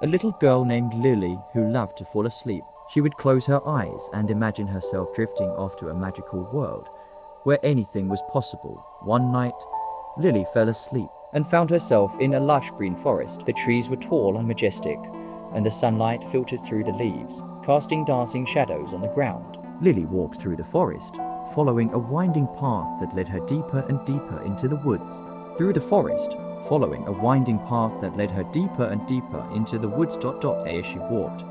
A little girl named Lily who loved to fall asleep. She would close her eyes and imagine herself drifting off to a magical world where anything was possible. One night, Lily fell asleep and found herself in a lush green forest. The trees were tall and majestic, and the sunlight filtered through the leaves, casting dancing shadows on the ground. Lily walked through the forest, following a winding path that led her deeper and deeper into the woods. Through the forest, following a winding path that led her deeper and deeper into the woods. As she walked,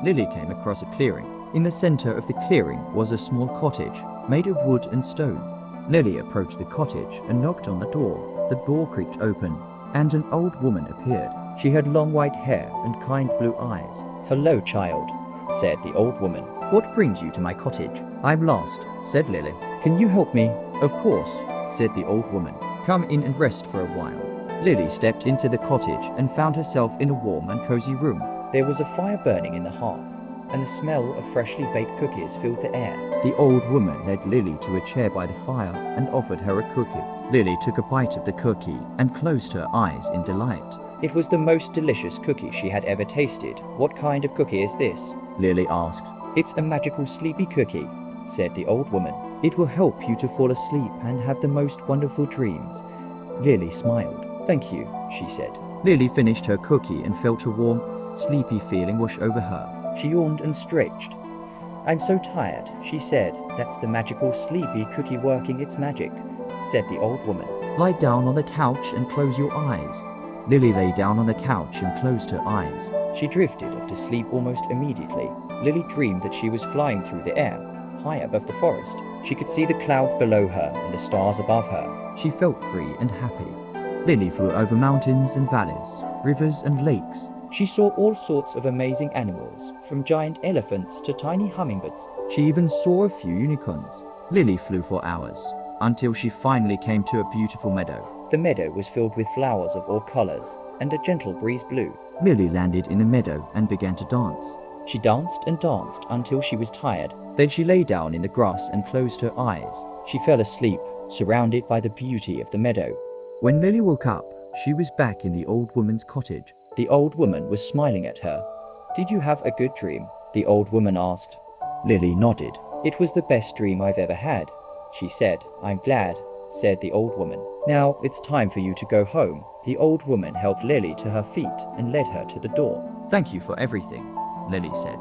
Lily came across a clearing. In the center of the clearing was a small cottage made of wood and stone. Lily approached the cottage and knocked on the door. The door creaked open, and an old woman appeared. She had long white hair and kind blue eyes. "Hello, child," said the old woman. "What brings you to my cottage?" "I'm lost," said Lily. "Can you help me?" "Of course," said the old woman. "Come in and rest for a while." Lily stepped into the cottage and found herself in a warm and cozy room. There was a fire burning in the hearth, and the smell of freshly baked cookies filled the air. The old woman led Lily to a chair by the fire and offered her a cookie. Lily took a bite of the cookie and closed her eyes in delight. It was the most delicious cookie she had ever tasted. "What kind of cookie is this?" Lily asked. "It's a magical sleepy cookie," said the old woman. "It will help you to fall asleep and have the most wonderful dreams." Lily smiled. "Thank you," she said. Lily finished her cookie and felt a warm, sleepy feeling wash over her. She yawned and stretched. "I'm so tired," she said. "That's the magical sleepy cookie working its magic," said the old woman. "Lie down on the couch and close your eyes." Lily lay down on the couch and closed her eyes. She drifted off to sleep almost immediately. Lily dreamed that she was flying through the air, high above the forest. She could see the clouds below her and the stars above her. She felt free and happy. Lily flew over mountains and valleys, rivers and lakes. She saw all sorts of amazing animals, from giant elephants to tiny hummingbirds. She even saw a few unicorns. Lily flew for hours, until she finally came to a beautiful meadow. The meadow was filled with flowers of all colors, and a gentle breeze blew. Lily landed in the meadow and began to dance. She danced and danced until she was tired. Then she lay down in the grass and closed her eyes. She fell asleep, surrounded by the beauty of the meadow. When Lily woke up, she was back in the old woman's cottage. The old woman was smiling at her. "Did you have a good dream?" the old woman asked. Lily nodded. "It was the best dream I've ever had," she said. "I'm glad," said the old woman. "Now it's time for you to go home." The old woman helped Lily to her feet and led her to the door. "Thank you for everything," Lily said.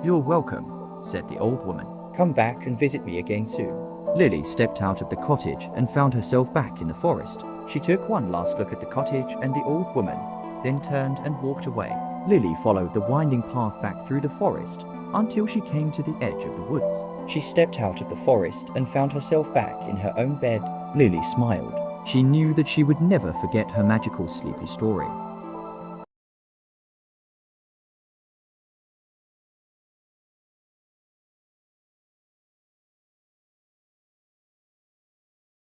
"You're welcome," said the old woman. "Come back and visit me again soon." Lily stepped out of the cottage and found herself back in the forest. She took one last look at the cottage and the old woman, then turned and walked away. Lily followed the winding path back through the forest until she came to the edge of the woods. She stepped out of the forest and found herself back in her own bed. Lily smiled. She knew that she would never forget her magical sleepy story.